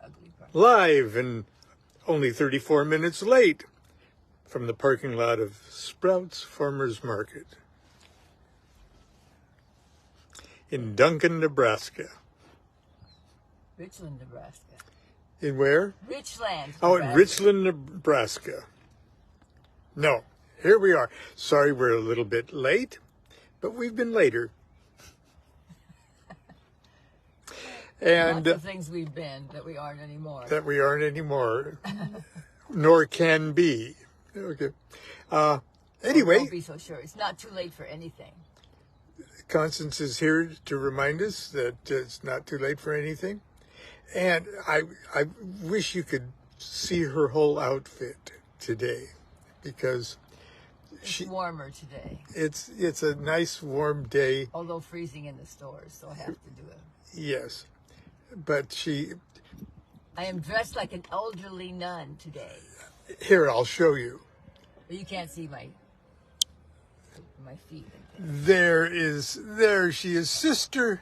ugly part. Live and only 34 minutes late from the parking lot of Sprouts Farmers Market in Duncan, Nebraska. Richland, Nebraska. In where? Richland. Oh, Nebraska. in Richland, Nebraska. No, here we are. Sorry we're a little bit late, but we've been later. And lots of things we've been that we aren't anymore. Nor can be. Okay. Anyway. Don't be so sure. It's not too late for anything. Constance is here to remind us that it's not too late for anything. And I wish you could see her whole outfit today, because it's warmer today. It's a nice warm day. Although freezing in the stores, so I have to do it. Yes. But I am dressed like an elderly nun today. Here, I'll show you. But you can't see my feet. There she is, Sister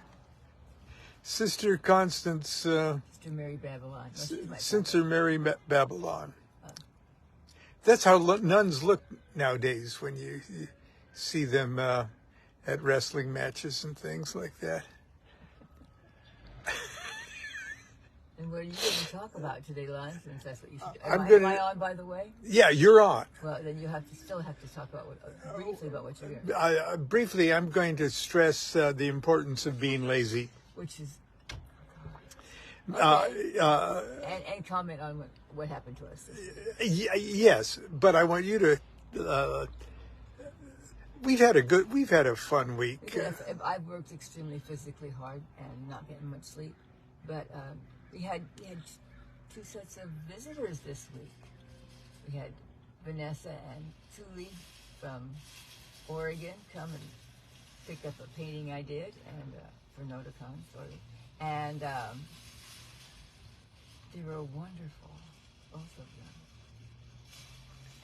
Constance. Sister Mary Babylon. Sister Mary Babylon. That's how nuns look nowadays when you see them at wrestling matches and things like that. And what are you going to talk about today, Lon? Since that's what you should do. Am I on, by the way? Yeah, you're on. Well, then you still have to talk about briefly about what you're going to do. Briefly, I'm going to stress the importance of being lazy. Which is... Okay. And comment on what happened to us. Yes, but I want you to... We've had a fun week. I've worked extremely physically hard and not getting much sleep, but we had two sets of visitors this week. We had Vanessa and Thule from Oregon come and pick up a painting I did, and for Noticon, sorry, and they were wonderful, both of them.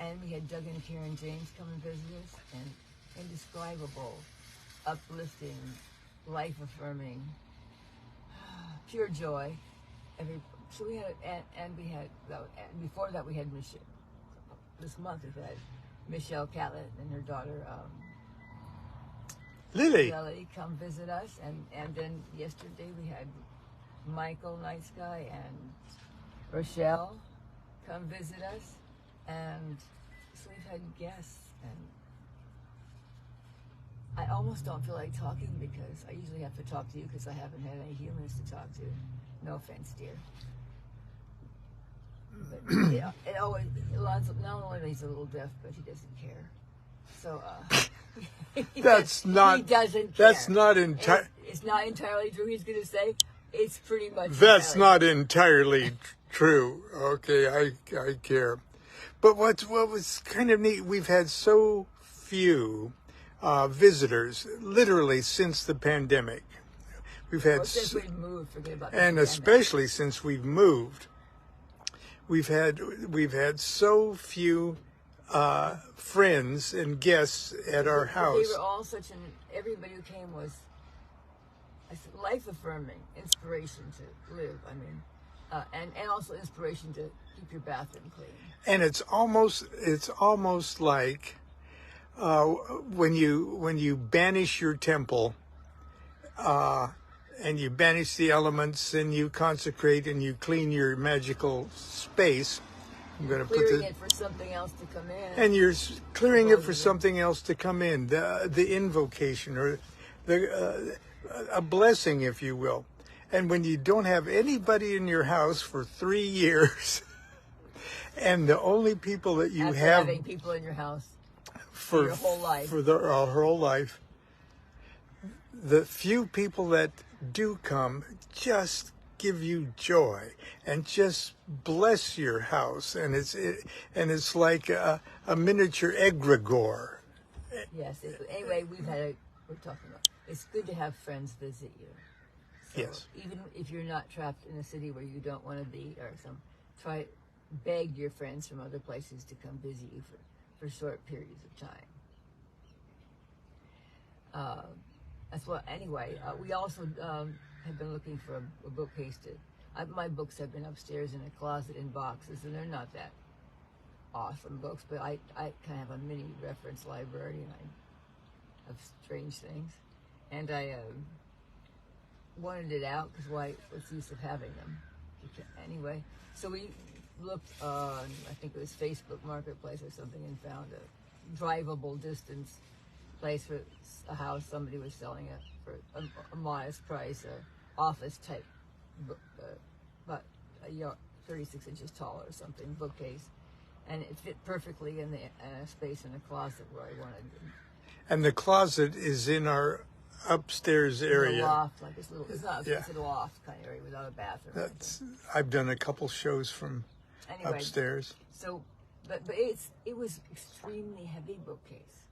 And we had Doug and Karen James come and visit us, and indescribable, uplifting, life-affirming, pure joy. So we had, and before that we had Michelle. This month we had Michelle Catlett and her daughter Lily come visit us, and then yesterday we had Michael Night Sky and Rochelle come visit us, and so we've had guests, and I almost don't feel like talking because I usually have to talk to you because I haven't had any humans to talk to. No offense, dear. But yeah, it always, not only he's a little deaf, but he doesn't care. So that's not. He doesn't care. That's not entirely. It's not entirely true. He's going to say it's pretty much. That's not entirely true. Okay, I care. But what was kind of neat, we've had so few visitors, literally since the pandemic. We've had, since we've moved, forget about and especially since we've moved, we've had so few friends and guests at our house. They were all everybody who came was life-affirming, inspiration to live. I mean, and also inspiration to keep your bathroom clean. And it's almost like when you banish your temple, and you banish the elements, and you consecrate and you clean your magical space. I'm going to put it for something else to come in. And you're clearing it for something else to come in. The invocation, or a blessing, if you will. And when you don't have anybody in your house for 3 years, and the only people that you After have having people in your house for your whole life, for our whole life, the few people that do come just give you joy and just bless your house, and it's like a miniature egregore. Yes. Anyway, we're talking about. It's good to have friends visit you. So yes. Even if you're not trapped in a city where you don't want to be, or beg your friends from other places to come visit you for short periods of time. That's what. Anyway, we also have been looking for a bookcase My books have been upstairs in a closet in boxes, and they're not that awesome books, but I kind of have a mini reference library, and I have strange things. And I wanted it out because what's the use of having them? Anyway, so we looked on, I think it was Facebook Marketplace or something, and found a drivable distance place for a house somebody was selling it for a modest price, a office type book, about 36 inches tall or something, bookcase, and it fit perfectly in the space in the closet where I wanted. And the closet is in our upstairs area. A loft, like this little, it's a loft kind of area without a bathroom. I've done a couple shows from upstairs. So, but it was extremely heavy bookcase.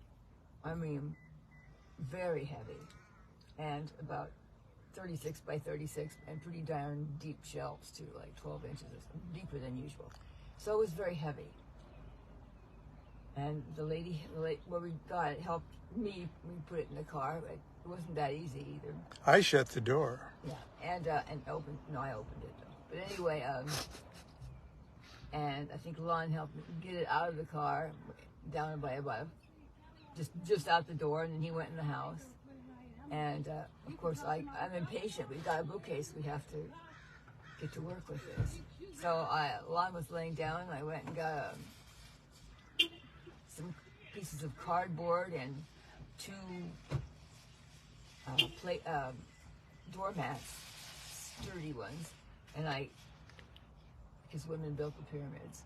I mean, very heavy, and about 36 by 36, and pretty darn deep shelves too, like 12 inches or something, deeper than usual. So it was very heavy. And the lady where we got it helped me. We put it in the car. But it wasn't that easy either. I shut the door. Yeah, and opened. No, I opened it though. But anyway, and I think Lon helped me get it out of the car, down by about just out the door, and then he went in the house. And of course, I'm impatient. We've got a bookcase. We have to get to work with this. So Lon was laying down, and I went and got some pieces of cardboard and two doormats, sturdy ones, and because women built the pyramids,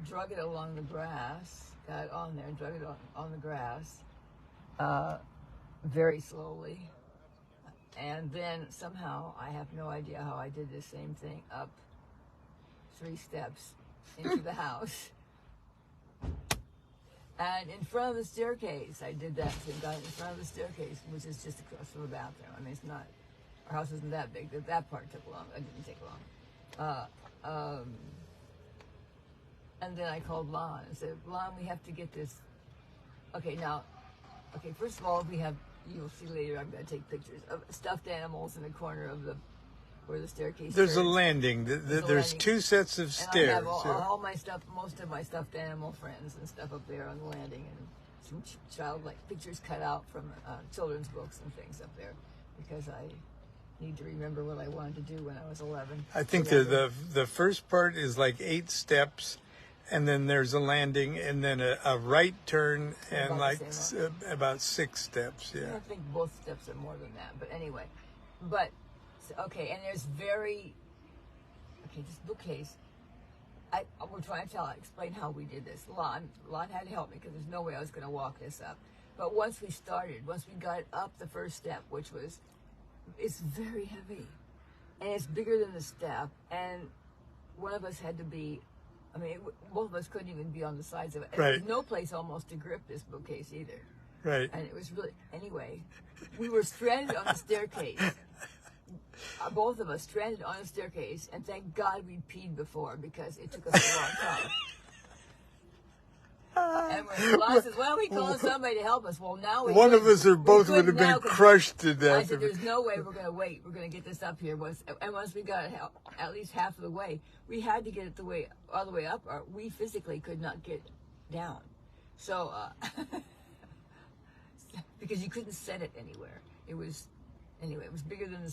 drug it along the grass, got it on there, and drug it on the grass, very slowly, and then somehow, I have no idea how I did the same thing, up 3 steps into the house. And in front of the staircase, I did that thing, got in front of the staircase, which is just across from the bathroom. I mean, it's not, our house isn't that big. That part took long. It didn't take long. And then I called Lon and said, Lon, we have to get this. Okay, first of all, you'll see later, I'm going to take pictures of stuffed animals in the corner of where the staircase There's turns. a landing. There's 2 sets of stairs. And I have all my stuff, most of my stuffed animal friends and stuff up there on the landing, and some childlike pictures cut out from children's books and things up there, because I need to remember what I wanted to do when I was 11. I think the first part is like 8 steps, and then there's a landing, and then a right turn, and like about 6 steps. Yeah. I think both steps are more than that, but anyway, okay, and there's this bookcase. We're trying to explain how we did this. Lon had to help me because there's no way I was going to walk this up. But once we got it up the first step, it's very heavy, and it's bigger than the step, and one of us had to be, both of us couldn't even be on the sides of it. Right. There's no place almost to grip this bookcase either. Right. And it was really, anyway, we were stranded on the staircase. Both of us stranded on a staircase, and thank God we'd peed before, because it took us a long time. And when Lon says, "Well, we called somebody to help us." Well, now one of us or both would have been crushed to death. I said, "There's no way we're going to wait. We're going to get this up here." And once we got it at least half of the way, we had to get it all the way up, or we physically could not get down. So, because you couldn't set it anywhere. It was bigger than the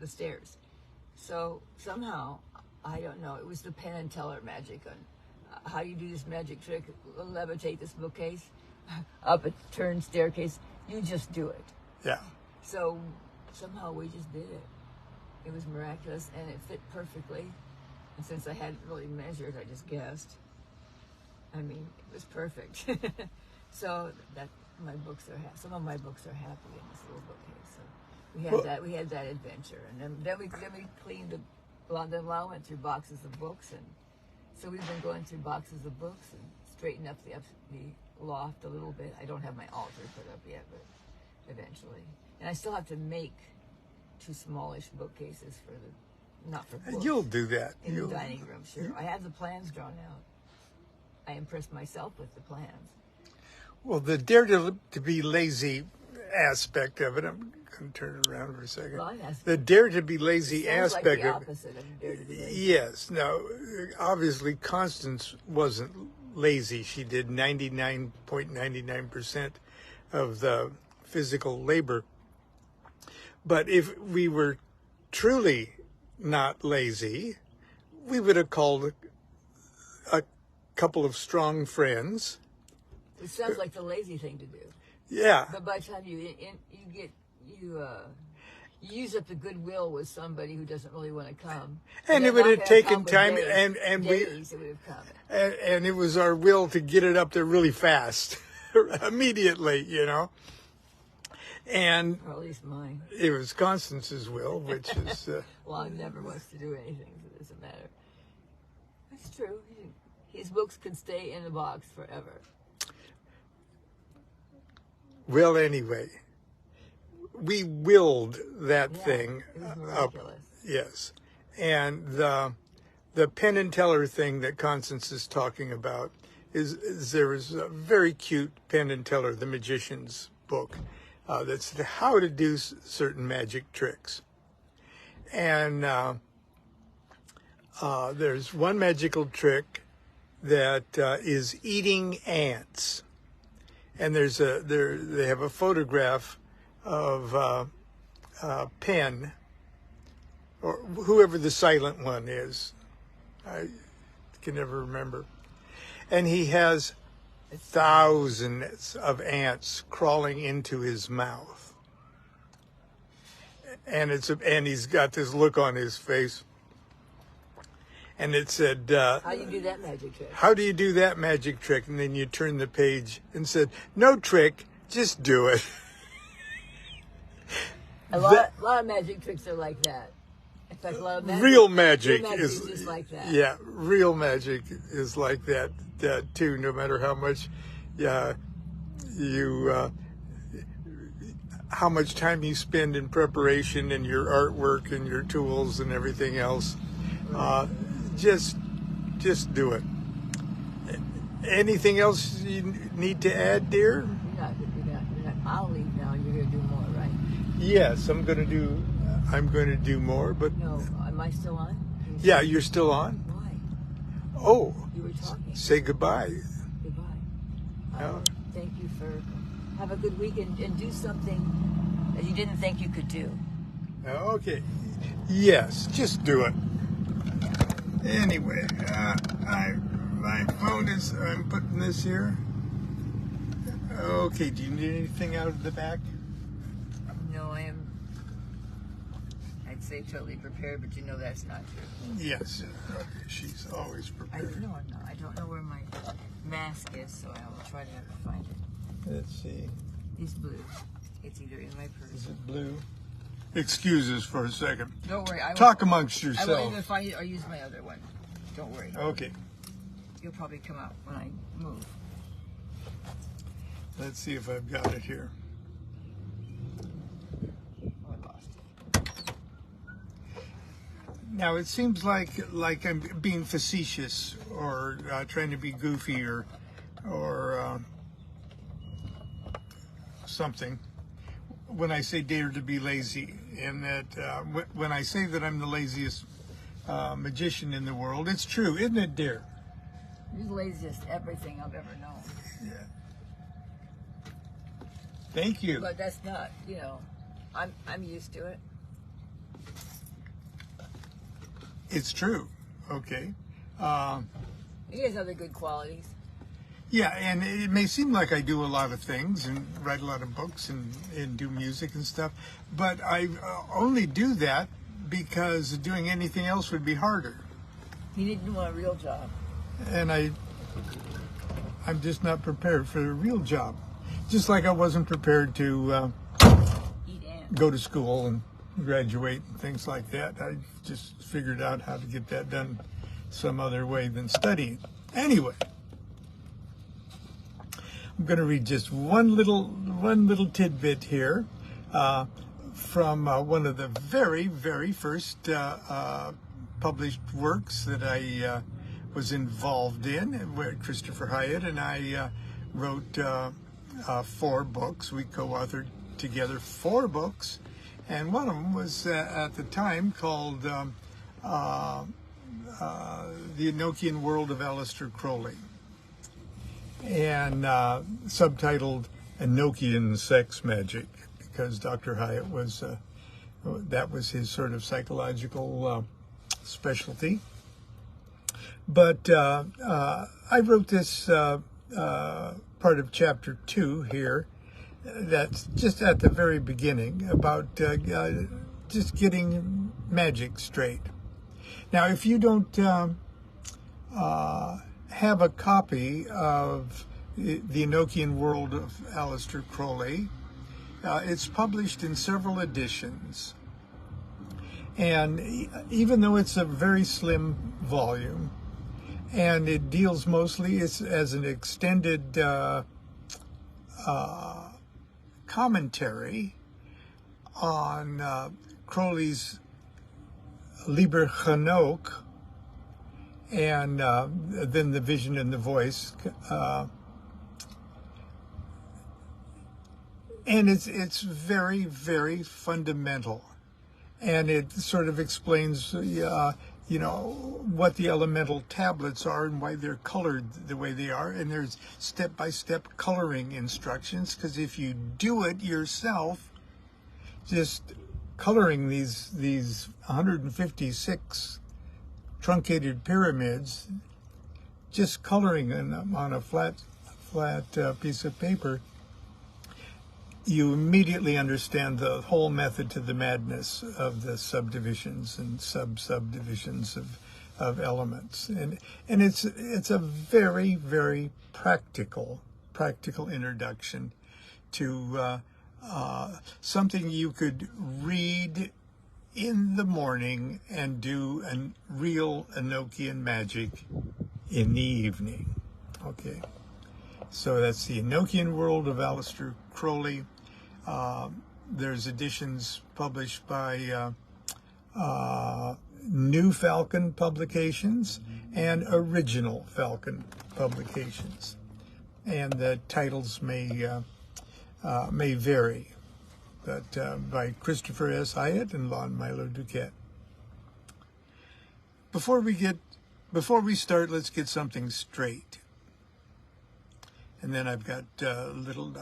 stairs. So somehow, I don't know, it was the Penn and Teller magic on how you do this magic trick, levitate this bookcase up a turned staircase. You just do it. Yeah. So somehow we just did it. It was miraculous, and it fit perfectly. And since I hadn't really measured, I just guessed. It was perfect. So some of my books are happy in this little bookcase. So we had that adventure, and then we cleaned then Lon went through boxes of books, and so we've been going through boxes of books and straighten up the loft a little bit. I don't have my altar put up yet, but eventually. And I still have to make 2 smallish bookcases not for books. You'll do that. In the dining room, sure. I have the plans drawn out. I impressed myself with the plans. Well, the dare to be lazy aspect of it. I'm going to turn it around for a second. Well, I'm asking- The dare to be lazy Sounds like aspect the of it. opposite of dare to be lazy. Yes. Now, obviously, Constance wasn't lazy. She did 99.99% of the physical labor. But if we were truly not lazy, we would have called a couple of strong friends. It sounds like the lazy thing to do. Yeah. But by the time you use up the goodwill with somebody who doesn't really want to come, And they're it would not have gonna taken come with time, days. and Days it would have come. and it was our will to get it up there really fast, immediately, you know. And Or at least mine. it was Constance's will, which is Lon never wants to do anything, so it doesn't matter. That's true. His books could stay in the box forever. well. Anyway, we willed that Yeah, thing it was up. miraculous. Yes, and the Penn and Teller thing that Constance is talking about is there was a very cute Penn and Teller, the magician's book, that's how to do certain magic tricks. And there's one magical trick that is eating ants, and they have a photograph of Penn, or whoever the silent one is. I can never remember. And he has thousands of ants crawling into his mouth. And he's got this look on his face. And it said, How do you do that magic trick? how do you do that magic trick? And then you turn the page and said, no trick, just do it. A lot of magic tricks are like that. In fact, a lot of Real magic is is just like that. Yeah, real magic is like that too. No matter how much, how much time you spend in preparation and your artwork and your tools and everything else, just do it. Anything else you need to add, dear? You're not, I'll leave now, and you're going to do more, right? Yes, I'm going to do more, but No, am I still on? yeah, you're still on. Why? Oh, You were talking. say goodbye. Goodbye. Oh. Thank you for. Have a good week and do something that you didn't think you could do. Okay. Yes, just do it. Anyway, my phone is. I'm putting this here. Okay. Do you need anything out of the back? No, I am. I'd say totally prepared, but you know that's not true. Yes. Okay. She's always prepared. No, I'm not. I don't know where my mask is, so I will try to find it. Let's see. It's blue. It's either in my purse. Is it blue? Excuse us for a second. Don't worry. Talk amongst I won't yourselves. even find it or use my other one. Don't worry. Okay. You'll probably come out when I move. Let's see if I've got it here. Oh, I lost it. Now it seems like I'm being facetious or trying to be goofy or something when I say dare to be lazy, and that when I say that I'm the laziest magician in the world, it's true, isn't it, dear? You're the laziest everything I've ever known. Yeah. Thank you. But that's not, I'm used to it. It's true. Okay. He has other good qualities. Yeah, and it may seem like I do a lot of things and write a lot of books and do music and stuff, but I only do that because doing anything else would be harder. He didn't want a real job. And I'm just not prepared for a real job. Just like I wasn't prepared to Eat ants. go to school and graduate and things like that. I just figured out how to get that done some other way than studying. Anyway, I'm going to read just one little tidbit here from one of the very, very first published works that I was involved in, where Christopher Hyatt and I wrote 4 books. We co-authored together 4 books, and one of them was at the time called The Enochian World of Aleister Crowley, and subtitled Enochian Sex Magic, because Dr. Hyatt was, that was his sort of psychological specialty. But I wrote this part of chapter 2 here, that's just at the very beginning, about just getting magic straight. Now, if you don't have a copy of The Enochian World of Aleister Crowley, it's published in several editions. And even though it's a very slim volume, and it deals mostly as an extended commentary on Crowley's Liber Chanokh, and then The Vision and the Voice, and it's very, very fundamental, and it sort of explains what the elemental tablets are and why they're colored the way they are, and there's step-by-step coloring instructions, because if you do it yourself, just coloring these 156 truncated pyramids, just coloring them on a flat piece of paper, you immediately understand the whole method to the madness of the subdivisions and subdivisions of elements, and it's a very, very practical introduction to something you could read in the morning and do a real Enochian magic in the evening. Okay, so that's The Enochian World of Aleister Crowley. There's editions published by New Falcon Publications and Original Falcon Publications, and the titles may vary, but by Christopher S. Hyatt and Lon Milo DuQuette. Before we start, let's get something straight. And then I've got little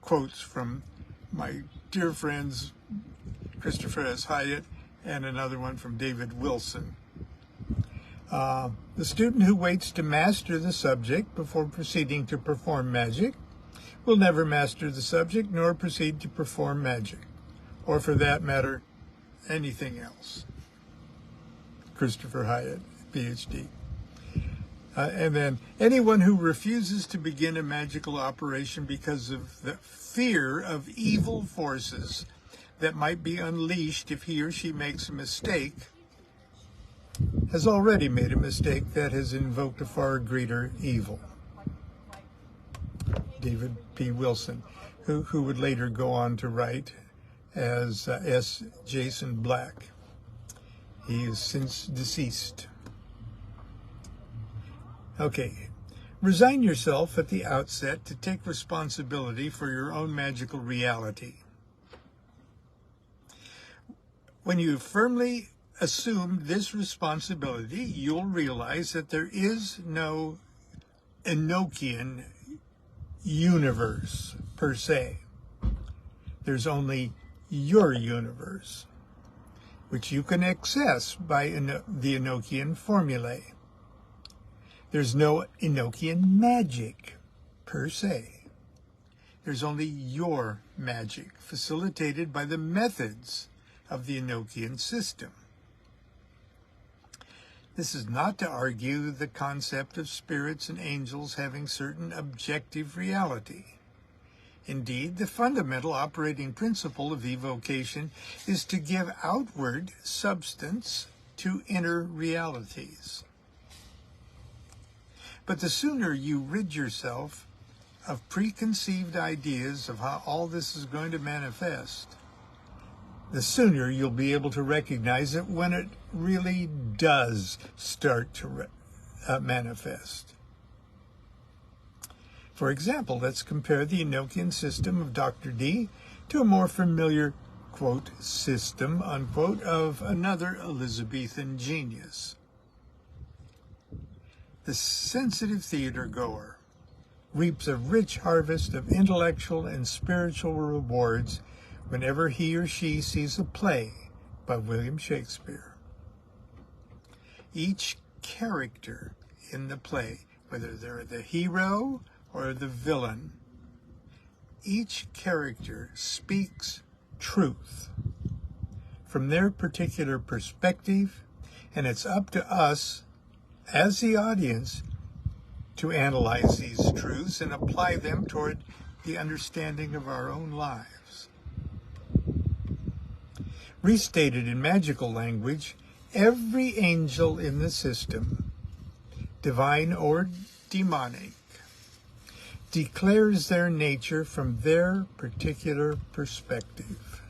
quotes from my dear friends Christopher S. Hyatt and another one from David Wilson. The student who waits to master the subject before proceeding to perform magic will never master the subject nor proceed to perform magic, or for that matter, anything else. Christopher Hyatt, PhD. And then, anyone who refuses to begin a magical operation because of the fear of evil forces that might be unleashed if he or she makes a mistake has already made a mistake that has invoked a far greater evil. David P. Wilson, who would later go on to write as S. Jason Black. He is since deceased. Okay, resign yourself at the outset to take responsibility for your own magical reality. When you firmly assume this responsibility, you'll realize that there is no Enochian universe per se. There's only your universe, which you can access by the Enochian formulae. There's no Enochian magic per se. There's only your magic, facilitated by the methods of the Enochian system. This is not to argue the concept of spirits and angels having certain objective reality. Indeed, the fundamental operating principle of evocation is to give outward substance to inner realities. But the sooner you rid yourself of preconceived ideas of how all this is going to manifest, the sooner you'll be able to recognize it when it really does start to manifest. For example, let's compare the Enochian system of Dr. D to a more familiar, quote, system, unquote, of another Elizabethan genius. The sensitive theater goer reaps a rich harvest of intellectual and spiritual rewards whenever he or she sees a play by William Shakespeare. Each character in the play, whether they're the hero or the villain, each character speaks truth from their particular perspective, and it's up to us as the audience to analyze these truths and apply them toward the understanding of our own lives. Restated in magical language, every angel in the system, divine or demonic, declares their nature from their particular perspective.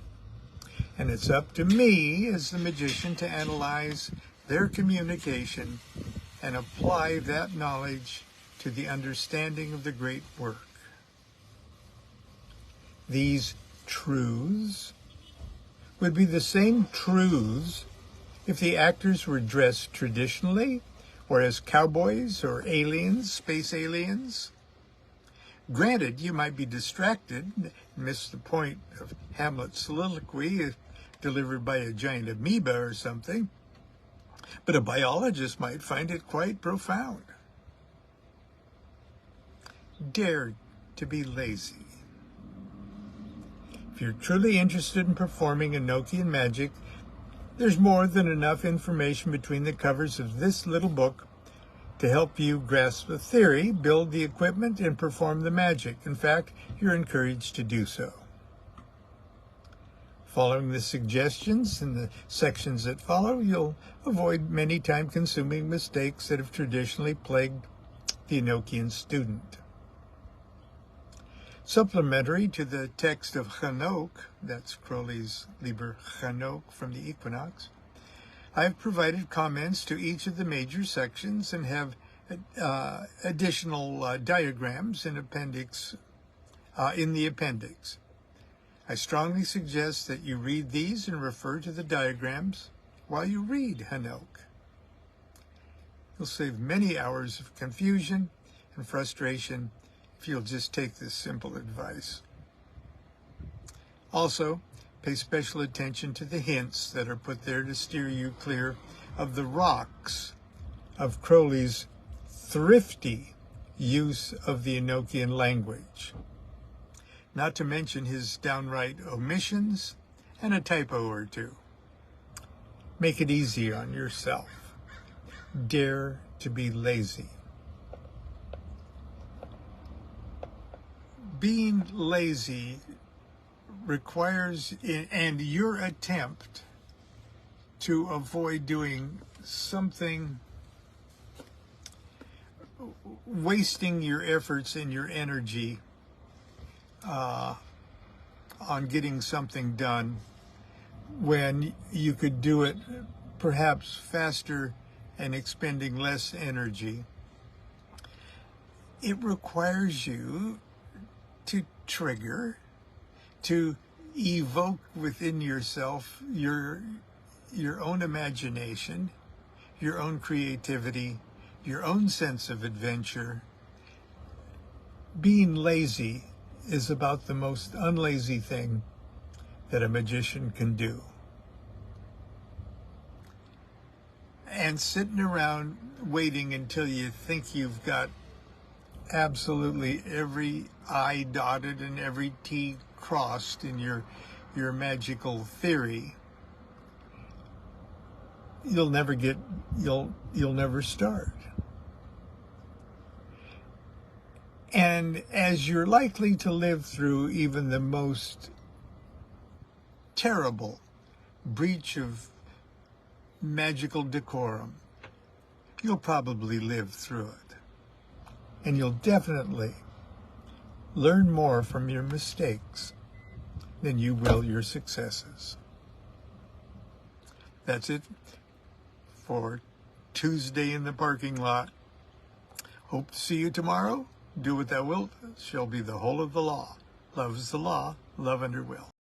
And it's up to me as the magician to analyze their communication and apply that knowledge to the understanding of the great work. These truths would be the same truths if the actors were dressed traditionally or as cowboys or aliens, space aliens. Granted, you might be distracted and miss the point of Hamlet's soliloquy delivered by a giant amoeba or something, but a biologist might find it quite profound. Dare to be lazy. If you're truly interested in performing Enochian magic, there's more than enough information between the covers of this little book to help you grasp the theory, build the equipment, and perform the magic. In fact, you're encouraged to do so. Following the suggestions in the sections that follow, you'll avoid many time-consuming mistakes that have traditionally plagued the Enochian student. Supplementary to the text of Chanok, that's Crowley's Liber Chanok from the Equinox, I've provided comments to each of the major sections and have additional diagrams in the appendix. I strongly suggest that you read these and refer to the diagrams while you read Chanok. You'll save many hours of confusion and frustration if you'll just take this simple advice. Also, pay special attention to the hints that are put there to steer you clear of the rocks of Crowley's thrifty use of the Enochian language, not to mention his downright omissions and a typo or two. Make it easy on yourself. Dare to be lazy. Being lazy requires, and your attempt to avoid doing something, wasting your efforts and your energy on getting something done when you could do it perhaps faster and expending less energy. It requires you to trigger, to evoke within yourself your own imagination, your own creativity, your own sense of adventure. Being lazy is about the most unlazy thing that a magician can do. And sitting around waiting until you think you've got absolutely every I dotted and every T crossed in your magical theory, you'll never start. And as you're likely to live through even the most terrible breach of magical decorum, you'll probably live through it. And you'll definitely learn more from your mistakes than you will your successes. That's it for Tuesday in the parking lot. Hope to see you tomorrow. Do what thou wilt shall be the whole of the law. Love is the law, love under will.